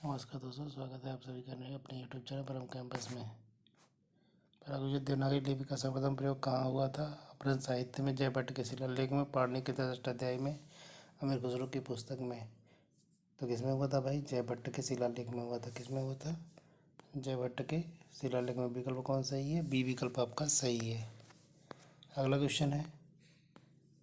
नमस्कार दोस्तों, स्वागत है आप सभी का नए अपने यूट्यूब चैनल परम कैंपस में। परागुजित देवनागरी लिपि का सर्वप्रथम प्रयोग कहाँ हुआ था? अपने साहित्य में, जय भट्ट के शिलालेख में, पाणिनि के 63 अध्याय में, अमीर खुसरो की पुस्तक में। तो किसमें हुआ था भाई? जय भट्ट के शिलालेख में हुआ था। किसमें हुआ था? जय भट्ट के शिलालेख में। विकल्प कौन सही है? बी विकल्प आपका सही है। अगला क्वेश्चन है,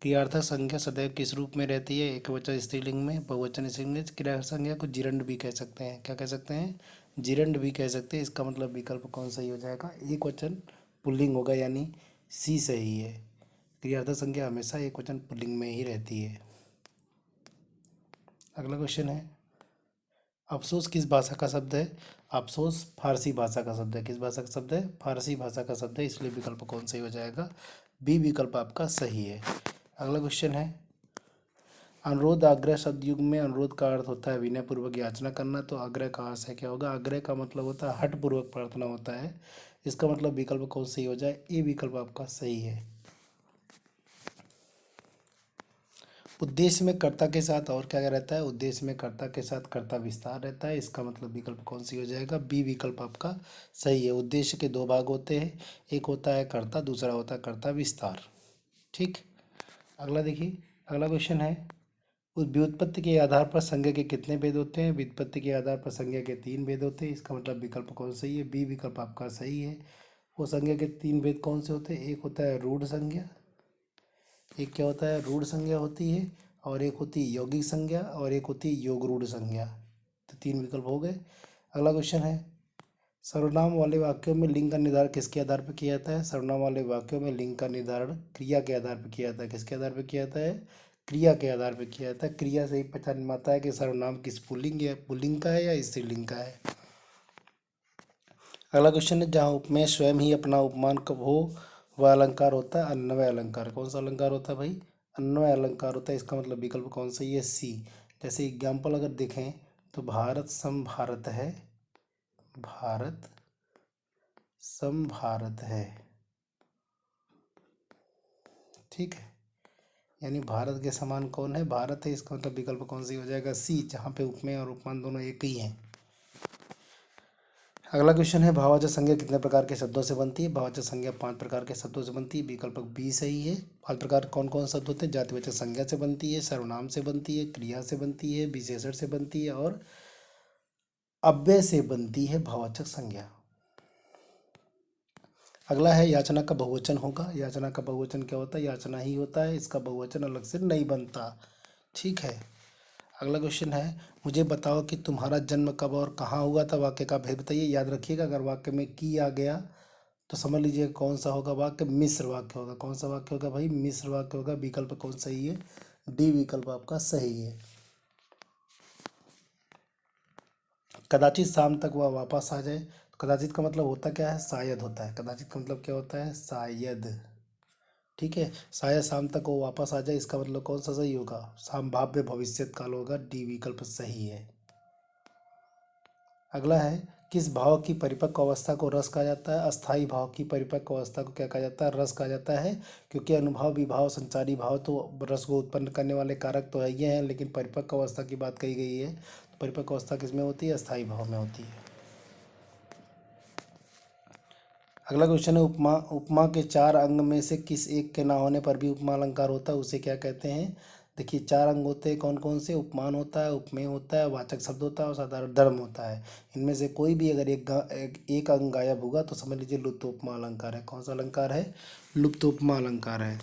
क्रियार्थक संज्ञा सदैव किस रूप में रहती है? एकवचन स्त्रीलिंग में, बहुवचन स्त्रीलिंग में। क्रिया संज्ञा को जिरंड भी कह सकते हैं। क्या कह सकते हैं? जिरंड भी कह सकते हैं। इसका मतलब विकल्प कौन सही हो जाएगा? एक वचन पुल्लिंग होगा, यानी सी सही है। क्रियार्थक संज्ञा हमेशा एक वचन पुल्लिंग में ही रहती है। अगला क्वेश्चन है, अफसोस किस भाषा का शब्द है? अफसोस फारसी भाषा का शब्द है। किस भाषा का शब्द है? फारसी भाषा का शब्द है, इसलिए विकल्प कौन सही हो जाएगा? बी विकल्प आपका सही है। अगला क्वेश्चन है, अनुरोध आग्रह शब्द युग में अनुरोध का अर्थ होता है विनयपूर्वक याचना करना, तो आग्रह का अर्थ है क्या होगा? आग्रह का मतलब होता है हठपूर्वक प्रार्थना होता है। इसका मतलब विकल्प कौन सही हो जाए? ए विकल्प आपका सही है। उद्देश्य में कर्ता के साथ और क्या रहता है? उद्देश्य में कर्ता के साथ कर्ता विस्तार रहता है। इसका मतलब विकल्प कौन सी हो जाएगा? बी विकल्प आपका सही है। उद्देश्य के दो भाग होते हैं, एक होता है कर्ता, दूसरा होता है कर्ता विस्तार। ठीक। अगला देखिए, अगला क्वेश्चन है, उस व्युत्पत्ति के आधार पर संज्ञा के कितने भेद होते हैं? व्युत्पत्ति के आधार पर संज्ञा के 3 भेद होते हैं। इसका मतलब विकल्प कौन सही है? बी विकल्प आपका सही है। वो संज्ञा के 3 भेद कौन से होते हैं? एक होता है रूढ़ संज्ञा, एक क्या होता है? रूढ़ संज्ञा होती है, और एक होती है यौगिक संज्ञा, और एक होती है योग रूढ़ संज्ञा। तो 3 विकल्प हो गए। अगला क्वेश्चन है, सर्वनाम वाले वाक्यों में लिंग का निर्धारण किसके आधार पर किया जाता है? सर्वनाम वाले वाक्यों में लिंग का निर्धारण क्रिया के आधार पर किया जाता है। किसके आधार पर किया जाता है? क्रिया के आधार पर किया जाता है। क्रिया से ही पहचान पाता है कि सर्वनाम किस पुल्लिंग या पुल्लिंग का है या स्त्रीलिंग का है। अगला क्वेश्चन है, जहाँ उपमेय स्वयं ही अपना उपमान कब हो वह अलंकार होता है अन्वय अलंकार। कौन सा अलंकार होता है भाई? अन्वय अलंकार होता है। इसका मतलब विकल्प कौन सही है? सी। जैसे एग्जाम्पल अगर देखें तो भारत सम भारत है, भारत सम भारत है। ठीक है, यानी भारत के समान कौन है? भारत है। इसका मतलब विकल्प कौन सी हो जाएगा? सी, जहाँ पे उपमेय और उपमान दोनों एक ही हैं। अगला क्वेश्चन है, भाववाचक संज्ञा कितने प्रकार के शब्दों से बनती है? भाववाचक संज्ञा 5 प्रकार के शब्दों से बनती है। विकल्प बी सही है। 5 प्रकार कौन कौन शब्द होते हैं? जातिवाचक संज्ञा से बनती है, सर्वनाम से बनती है, क्रिया से बनती है, विशेषण से बनती है, और अव्यय से बनती है भाववाचक संज्ञा। अगला है, याचना का बहुवचन होगा। याचना का बहुवचन क्या होता है? याचना ही होता है, इसका बहुवचन अलग से नहीं बनता। ठीक है। अगला क्वेश्चन है, मुझे बताओ कि तुम्हारा जन्म कब और कहाँ हुआ था? वाक्य का भेद बताइए। याद रखिएगा, अगर वाक्य में की आ गया तो समझ लीजिए कौन सा होगा वाक्य? मिश्र वाक्य होगा। कौन सा वाक्य होगा भाई? मिश्र वाक्य होगा। विकल्प कौन सही है? डी विकल्प आपका सही है। कदाचित शाम तक वह वापस आ जाए, तो कदाचित का मतलब होता क्या है? शायद होता है। कदाचित का मतलब क्या होता है? शायद। ठीक है, शायद शाम तक वो वापस आ जाए, इसका मतलब कौन सा सही होगा? संभाव्य भविष्यत काल होगा। डी विकल्प सही है। अगला है, किस भाव की परिपक्व अवस्था को रस कहा जाता है? अस्थाई भाव की परिपक्व अवस्था को क्या कहा जाता है? रस कहा जाता है। क्योंकि अनुभव, विभाव, संचारी भाव तो रस को उत्पन्न करने वाले कारक तो है ही हैं, लेकिन परिपक्व अवस्था की बात कही गई है, तो परिपक्व अवस्था किस में होती है? अस्थाई भाव में होती है। अगला क्वेश्चन है, उपमा। उपमा के 4 अंग में से किस एक के ना होने पर भी उपमा अलंकार होता है, उसे क्या कहते हैं? देखिए, 4 अंग होते हैं, कौन कौन से? उपमान होता है, उपमेय होता है, वाचक शब्द होता है, और साधारण धर्म होता है। इनमें से कोई भी अगर एक अंग गायब होगा तो समझ लीजिए लुप्त उपमा अलंकार है। कौन सा अलंकार है? लुप्त उपमा अलंकार है।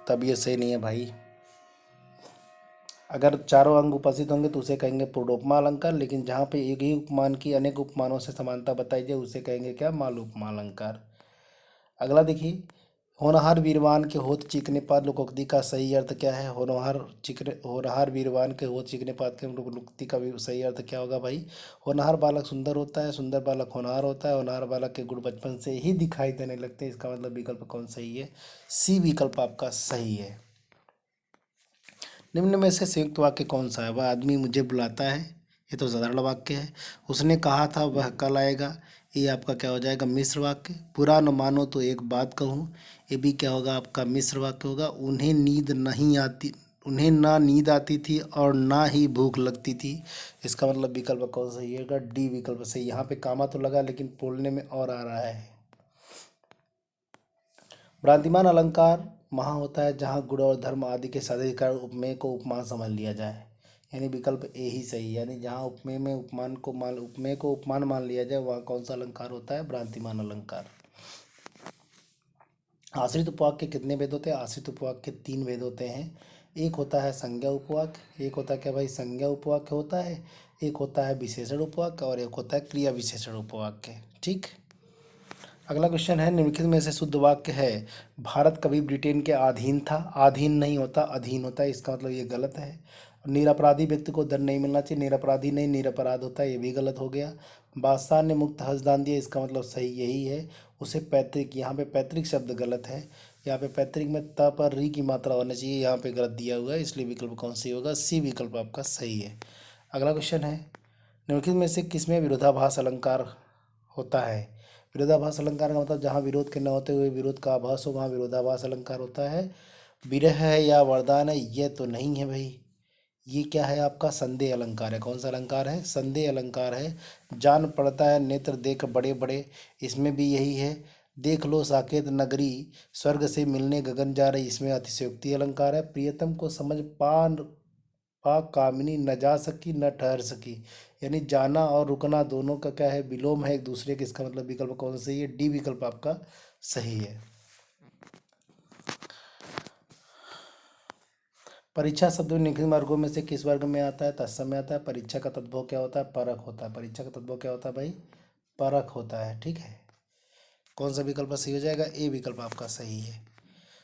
तब ये सही नहीं है भाई। अगर चारों अंग उपस्थित होंगे तो उसे कहेंगे पूर्णोपमा अलंकार, लेकिन जहाँ पे एक ही उपमान की अनेक उपमानों से समानता बताई जाए उसे कहेंगे क्या? मालूपमा अलंकार। अगला देखिए, होनहार वीरवान के होत चीकने पात लोकोक्ति का सही अर्थ क्या है? होनहार वीरवान के होत चीकने पात के लोकोक्ति का भी सही अर्थ क्या होगा भाई? होनहार बालक सुंदर होता है, सुंदर बालक होनहार होता है, होनहार बालक के गुण बचपन से ही दिखाई देने लगते हैं। इसका मतलब विकल्प कौन सही है? सी विकल्प आपका सही है। निम्न में से संयुक्त वाक्य कौन सा है? वह आदमी मुझे बुलाता है, ये तो साधारण वाक्य है। उसने कहा था वह कल आएगा, ये आपका क्या हो जाएगा? मिश्र वाक्य। बुरा न मानो तो एक बात कहूँ, ये भी क्या होगा? आपका मिश्र वाक्य होगा। उन्हें नींद नहीं आती, उन्हें ना नींद आती थी और ना ही भूख लगती थी। इसका मतलब विकल्प कौन सा सही होगा? डी विकल्प सही। यहाँ पे कामा तो लगा लेकिन बोलने में और आ रहा है। भ्रांतिमान अलंकार वहाँ होता है जहाँ गुण और धर्म आदि के साधिकार उपमेय को उपमान समझ लिया जाए, यानी विकल्प ए ही सही है। यानी जहाँ उपमेय में उपमेय को उपमान मान लिया जाए वहाँ कौन सा अलंकार होता है? भ्रांतिमान अलंकार। आश्रित उपवाक्य के कितने भेद होते हैं? आश्रित उपवाक्य के 3 भेद होते हैं। एक होता है संज्ञा उपवाक्य, एक होता है क्या भाई? संज्ञा उपवाक्य होता है, एक होता है विशेषण उपवाक्य और एक होता है क्रिया विशेषण उपवाक्य। ठीक। अगला क्वेश्चन है, निम्नलिखित में से शुद्ध वाक्य है भारत कभी ब्रिटेन के अधीन था। अधीन नहीं होता, अधीन होता है, इसका मतलब ये गलत है। निरपराधी व्यक्ति को दंड नहीं मिलना चाहिए, निरपराधी नहीं निरपराध होता है, ये भी गलत हो गया। बादशाह ने मुक्त हज दान दिया, इसका मतलब सही यही है। उसे पैतृक, यहाँ पे पैतृक शब्द गलत है। यहाँ पे पैतृक में त पर री की मात्रा होना चाहिए, यहाँ पे गलत दिया हुआ है, इसलिए विकल्प कौन सी होगा? सी विकल्प आपका सही है। अगला क्वेश्चन है, निम्नलिखित में से किसमें विरोधाभास अलंकार होता है? विरोधाभास अलंकार का मतलब जहाँ विरोध के न होते हुए विरोध का आभास हो वहाँ विरोधाभास अलंकार होता है। विरह है या वरदान है, ये तो नहीं है भाई। ये क्या है आपका? संदेह अलंकार है। कौन सा अलंकार है? संदेह अलंकार है। जान पड़ता है नेत्र देख बड़े बड़े, इसमें भी यही है। देख लो साकेत नगरी, स्वर्ग से मिलने गगन जा रही, इसमें अतिशयोक्ति अलंकार है। प्रियतम को समझ पा कामिनी, न जा सकी न ठहर सकी, यानी जाना और रुकना दोनों का क्या है? विलोम है एक दूसरे के। इसका मतलब विकल्प कौन सा सही है? डी विकल्प आपका सही है। परीक्षा शब्द निम्नलिखित वर्गों में से किस वर्ग में आता है? तत्सम आता है। परीक्षा का तद्भव क्या होता है? परख होता है। परीक्षा का तद्भव क्या होता है भाई? परख होता है। ठीक है, कौन सा विकल्प सही हो जाएगा? ए विकल्प आपका सही है।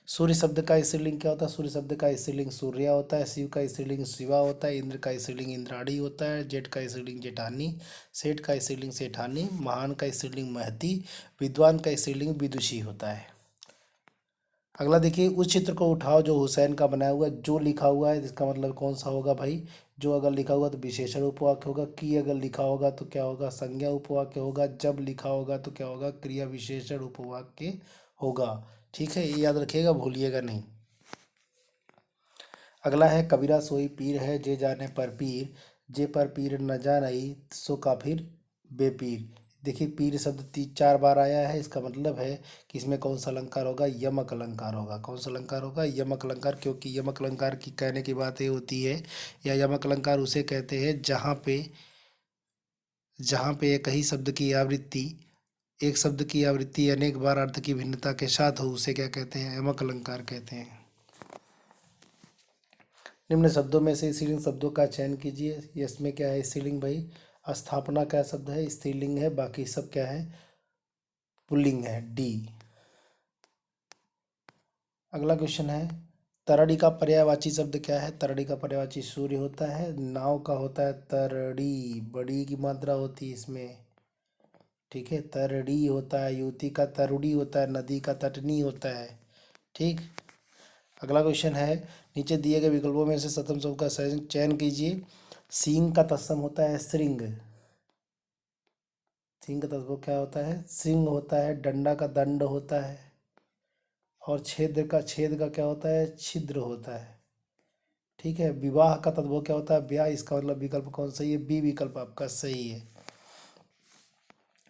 सूर्य शब्द का स्त्रीलिंग क्या होता है? सूर्य शब्द का स्त्रीलिंग सूर्या होता है। शिव का स्त्रीलिंग शिवा होता है। इंद्र का स्त्रीलिंग इंद्राणी होता है। जेठ का स्त्रीलिंग जेठानी। सेठ का स्त्रीलिंग सेठानी। महान का स्त्रीलिंग महती। विद्वान का स्त्रीलिंग विदुषी होता है। अगला देखिए, उस चित्र को उठाओ जो हुसैन का बनाया हुआ है। जो लिखा हुआ है इसका मतलब कौन सा होगा भाई? जो अगर लिखा होगा तो विशेषण उपवाक्य होगा। की अगर लिखा होगा तो क्या होगा? संज्ञा उपवाक्य होगा। जब लिखा होगा तो क्या होगा? क्रिया विशेषण उपवाक्य होगा। ठीक है, ये याद रखिएगा, भूलिएगा नहीं। अगला है, कबीरा सोई पीर है जे जाने पर पीर, जे पर पीर न जानई सो काफिर बेपीर। देखिए, पीर शब्द 3-4 बार आया है, इसका मतलब है कि इसमें कौन सा अलंकार होगा? यमक अलंकार होगा। कौन सा अलंकार होगा? यमक अलंकार। क्योंकि यमक अलंकार की कहने की बात ये होती है, या यमक अलंकार उसे कहते हैं जहाँ पे एक ही शब्द की आवृत्ति, एक शब्द की आवृत्ति अनेक बार अर्थ की भिन्नता के साथ हो, उसे क्या कहते हैं? यमक अलंकार कहते हैं। निम्न शब्दों में से स्त्रीलिंग शब्दों का चयन कीजिए। इसमें क्या है स्त्रीलिंग भाई? स्थापना क्या शब्द है? स्त्रीलिंग है। बाकी सब क्या है? पुल्लिंग है, डी। अगला क्वेश्चन है, तरड़ी का पर्यायवाची शब्द क्या है? तरड़ी का पर्यायवाची सूर्य होता है। नाव का होता है तरड़ी, बड़ी की मात्रा होती है इसमें। ठीक है, तरड़ी होता है। युवती का तरुड़ी होता है। नदी का तटनी होता है। ठीक। अगला क्वेश्चन है, नीचे दिए गए विकल्पों में से सतम शब्द का चयन कीजिए। सींग का तत्सम होता है श्रृंग। सिंह का तत्सम क्या होता है? सिंह होता है। डंडा का दंड होता है। और छेद का क्या होता है? छिद्र होता है। ठीक है, विवाह का तत्व क्या होता है? ब्याह। इसका मतलब विकल्प कौन सही है? बी विकल्प आपका सही है।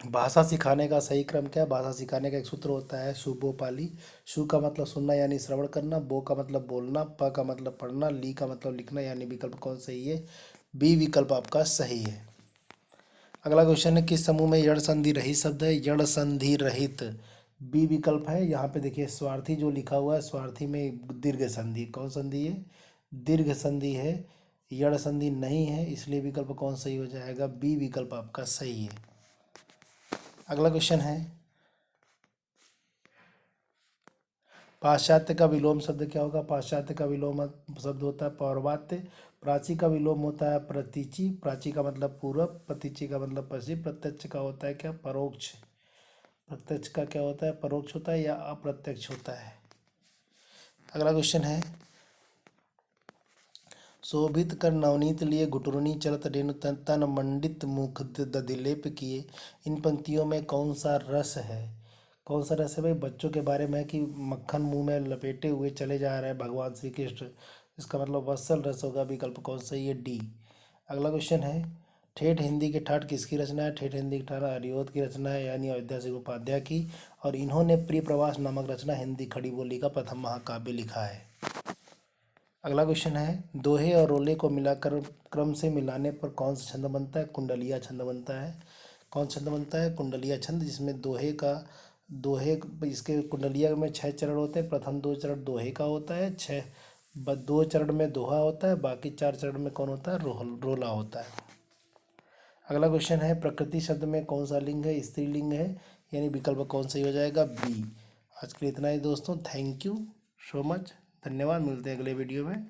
भाषा सिखाने का सही क्रम क्या है? भाषा सिखाने का एक सूत्र होता है सुबो पाली। सु का मतलब सुनना यानी श्रवण करना। बो का मतलब बोलना। प का मतलब पढ़ना। ली का मतलब लिखना, यानी विकल्प कौन सही है? बी विकल्प आपका सही है। अगला क्वेश्चन है, किस समूह में यण संधि रहित शब्द है? यण संधि रहित, बी विकल्प है। यहाँ पे देखिए स्वार्थी जो लिखा हुआ है, स्वार्थी में दीर्घ संधि। कौन संधि है? दीर्घ संधि है। यण संधि नहीं है, इसलिए विकल्प कौन सही हो जाएगा? बी विकल्प आपका सही है। अगला क्वेश्चन है, पाश्चात्य का विलोम शब्द क्या होगा? पाश्चात्य का विलोम शब्द होता है पौर्वात्य। प्राची का विलोम होता है प्रतीचि। प्राची का मतलब पूर्व, प्रतीचि का मतलब पश्चिम। प्रत्यक्ष का होता है क्या? परोक्ष। प्रत्यक्ष का क्या होता है? परोक्ष होता है या अप्रत्यक्ष होता है। अगला क्वेश्चन है, शोभित कर नवनीत लिए घुटुरनी चलत रेणु तन तन मंडित मुख दधिलेप किए, इन पंक्तियों में कौन सा रस है? कौन सा रस है भाई? बच्चों के बारे में है कि मक्खन मुंह में लपेटे हुए चले जा रहे हैं भगवान श्री कृष्ण इसका मतलब वत्सल रस होगा, विकल्प कौन सही है, डी। अगला क्वेश्चन है, ठेठ हिंदी के ठाठ किसकी रचना है? ठेठ हिंदी के ठाठ हरिओद की रचना है, यानी अयोध्या सिंह उपाध्याय की, और इन्होंने प्रिय प्रवास नामक रचना हिंदी खड़ी बोली का प्रथम महाकाव्य लिखा है। अगला क्वेश्चन है, दोहे और रोले को मिलाकर क्रम से मिलाने पर कौन सा छंद बनता है? कुंडलिया छंद बनता है। कौन छंद बनता है? कुंडलिया छंद, जिसमें दोहे इसके कुंडलिया में 6 चरण होते हैं। प्रथम 2 चरण दोहे का होता है, 2 चरण में दोहा होता है, बाकी 4 चरण में कौन होता है? रोला होता है। अगला क्वेश्चन है, प्रकृति शब्द में कौन सा लिंग है? स्त्रीलिंग है, यानी विकल्प कौन सही हो जाएगा? बी। आज के लिए इतना ही दोस्तों, थैंक यू सो मच, धन्यवाद, मिलते हैं अगले वीडियो में।